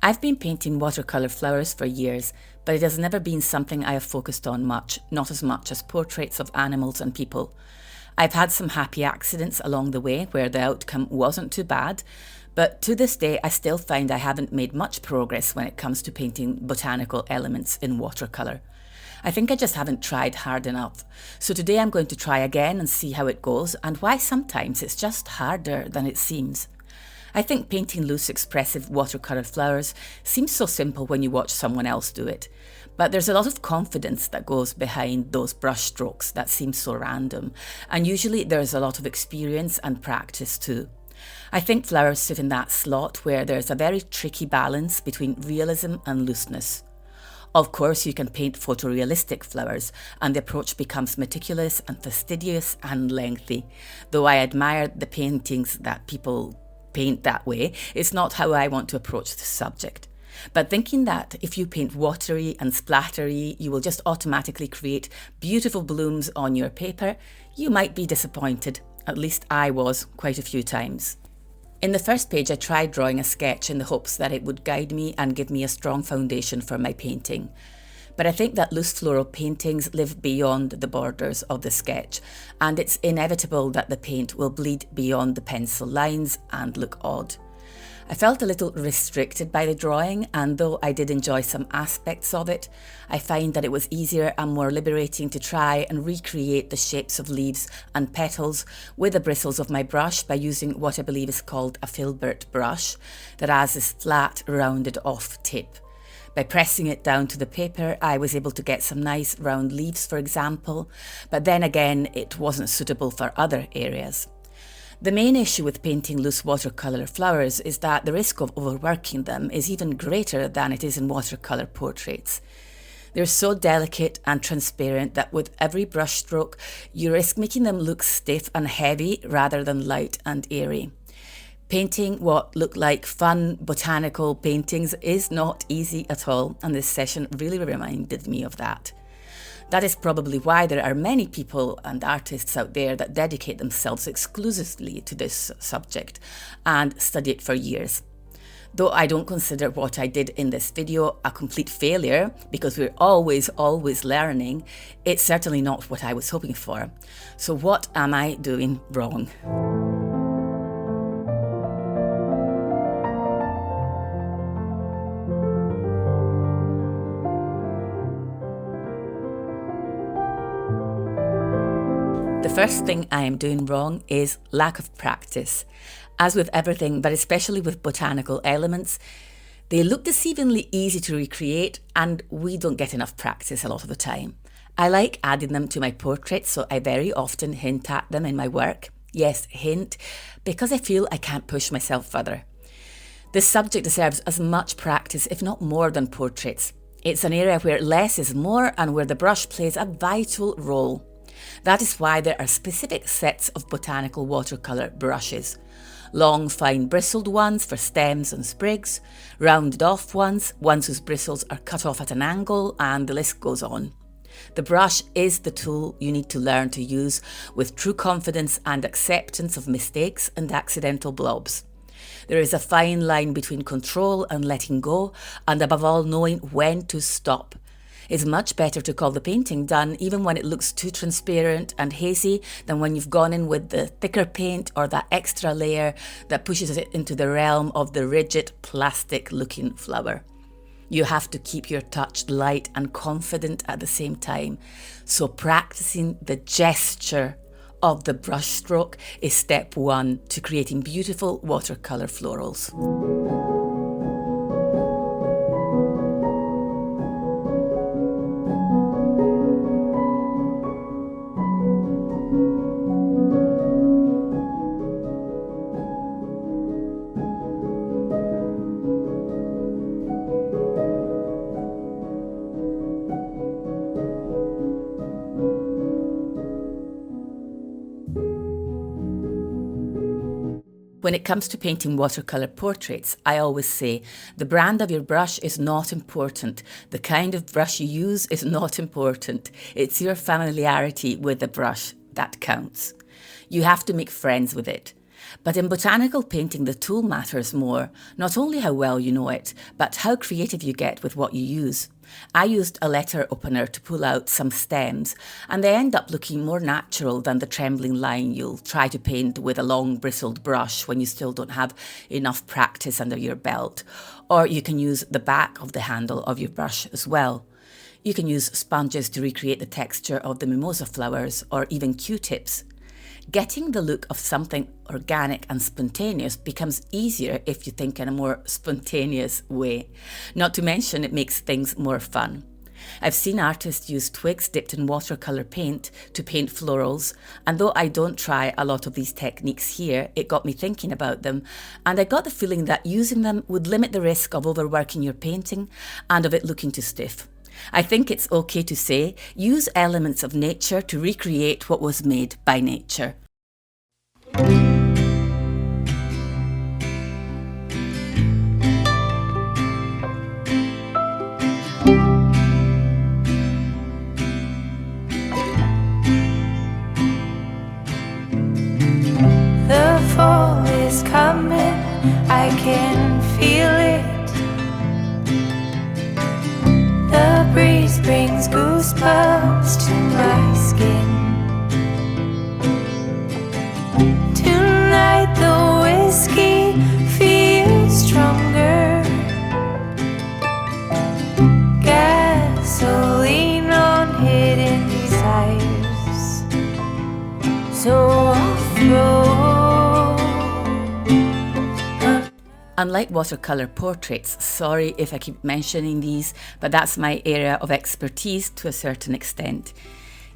I've been painting watercolour flowers for years, but it has never been something I have focused on much, not as much as portraits of animals and people. I've had some happy accidents along the way where the outcome wasn't too bad, but to this day I still find I haven't made much progress when it comes to painting botanical elements in watercolour. I think I just haven't tried hard enough. So today I'm going to try again and see how it goes and why sometimes it's just harder than it seems. I think painting loose, expressive watercolour flowers seems so simple when you watch someone else do it, but there's a lot of confidence that goes behind those brush strokes that seem so random, and usually there's a lot of experience and practice too. I think flowers sit in that slot where there's a very tricky balance between realism and looseness. Of course, you can paint photorealistic flowers, and the approach becomes meticulous and fastidious and lengthy. Though I admire the paintings that people paint that way, it's not how I want to approach the subject. But thinking that if you paint watery and splattery, you will just automatically create beautiful blooms on your paper, you might be disappointed. At least I was quite a few times. In the first page, I tried drawing a sketch in the hopes that it would guide me and give me a strong foundation for my painting. But I think that loose floral paintings live beyond the borders of the sketch, and it's inevitable that the paint will bleed beyond the pencil lines and look odd. I felt a little restricted by the drawing, and though I did enjoy some aspects of it, I find that it was easier and more liberating to try and recreate the shapes of leaves and petals with the bristles of my brush by using what I believe is called a filbert brush that has this flat, rounded off tip. By pressing it down to the paper, I was able to get some nice round leaves, for example, but then again, it wasn't suitable for other areas. The main issue with painting loose watercolour flowers is that the risk of overworking them is even greater than it is in watercolour portraits. They're so delicate and transparent that with every brushstroke, you risk making them look stiff and heavy rather than light and airy. Painting what look like fun botanical paintings is not easy at all, and this session really reminded me of that. That is probably why there are many people and artists out there that dedicate themselves exclusively to this subject and study it for years. Though I don't consider what I did in this video a complete failure, because we're always learning, it's certainly not what I was hoping for. So what am I doing wrong? The first thing I am doing wrong is lack of practice. As with everything, but especially with botanical elements, they look deceivingly easy to recreate, and we don't get enough practice a lot of the time. I like adding them to my portraits, so I very often hint at them in my work. Yes, hint, because I feel I can't push myself further. This subject deserves as much practice, if not more, than portraits. It's an area where less is more and where the brush plays a vital role. That is why there are specific sets of botanical watercolour brushes. Long, fine bristled ones for stems and sprigs, rounded off ones whose bristles are cut off at an angle, and the list goes on. The brush is the tool you need to learn to use with true confidence and acceptance of mistakes and accidental blobs. There is a fine line between control and letting go, and above all knowing when to stop. It's much better to call the painting done even when it looks too transparent and hazy than when you've gone in with the thicker paint or that extra layer that pushes it into the realm of the rigid plastic looking flower. You have to keep your touch light and confident at the same time, so practicing the gesture of the brushstroke is step one to creating beautiful watercolour florals. When it comes to painting watercolour portraits, I always say the brand of your brush is not important. The kind of brush you use is not important. It's your familiarity with the brush that counts. You have to make friends with it. But in botanical painting, the tool matters more, not only how well you know it, but how creative you get with what you use. I used a letter opener to pull out some stems, and they end up looking more natural than the trembling line you'll try to paint with a long bristled brush when you still don't have enough practice under your belt. Or you can use the back of the handle of your brush as well. You can use sponges to recreate the texture of the mimosa flowers, or even Q-tips. Getting the look of something organic and spontaneous becomes easier if you think in a more spontaneous way. Not to mention it makes things more fun. I've seen artists use twigs dipped in watercolor paint to paint florals, and though I don't try a lot of these techniques here, it got me thinking about them, and I got the feeling that using them would limit the risk of overworking your painting and of it looking too stiff. I think it's okay to say, use elements of nature to recreate what was made by nature. The fall is coming, I can feel it. The breeze brings goosebumps to my skin. Tonight the whiskey feels stronger. Gasoline on hidden desires. So I'll throw. Unlike watercolor portraits, sorry if I keep mentioning these, but that's my area of expertise to a certain extent.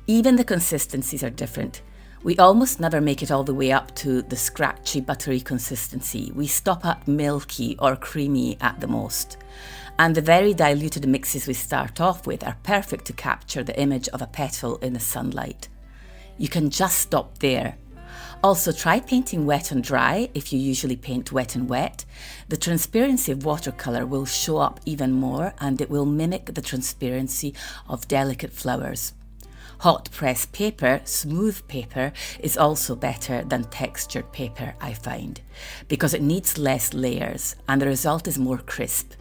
Even the consistencies are different. We almost never make it all the way up to the scratchy, buttery consistency. We stop at milky or creamy at the most. And the very diluted mixes we start off with are perfect to capture the image of a petal in the sunlight. You can just stop there. Also, try painting wet and dry if you usually paint wet and wet. The transparency of watercolour will show up even more, and it will mimic the transparency of delicate flowers. Hot press paper, smooth paper, is also better than textured paper, I find, because it needs less layers and the result is more crisp.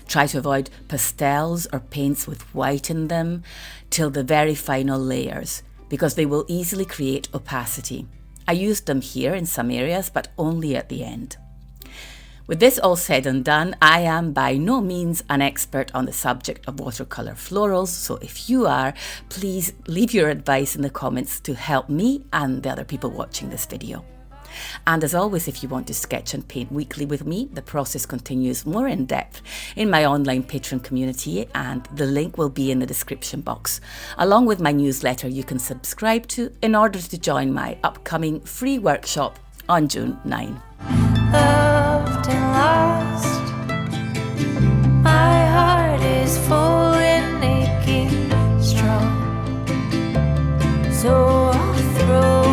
Try to avoid pastels or paints with white in them till the very final layers, because they will easily create opacity. I used them here in some areas, but only at the end. With this all said and done, I am by no means an expert on the subject of watercolour florals, so if you are, please leave your advice in the comments to help me and the other people watching this video. And as always, if you want to sketch and paint weekly with me, the process continues more in depth in my online Patreon community, and the link will be in the description box, along with my newsletter you can subscribe to in order to join my upcoming free workshop on June 9. Loved and lost, my heart is full and aching strong, so I'll throw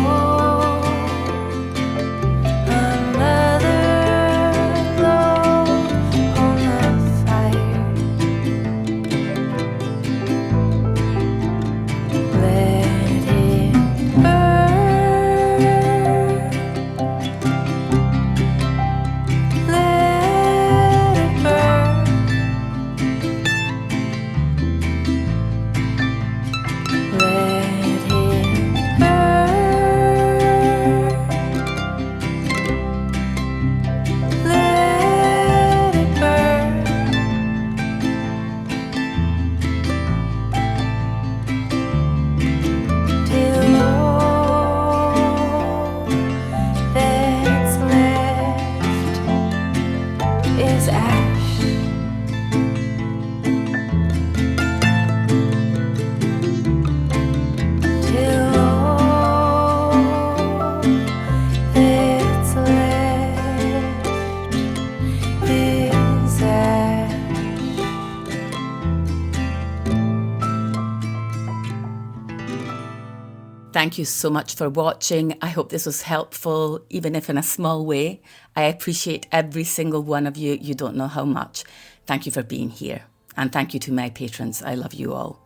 Thank you so much for watching. I hope this was helpful, even if in a small way. I appreciate every single one of you. You don't know how much. Thank you for being here. And thank you to my patrons. I love you all.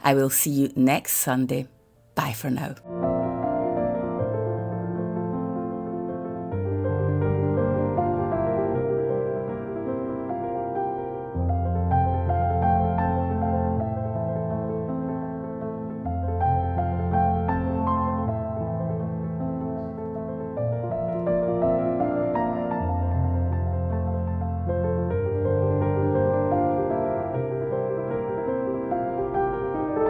I will see you next Sunday. Bye for now.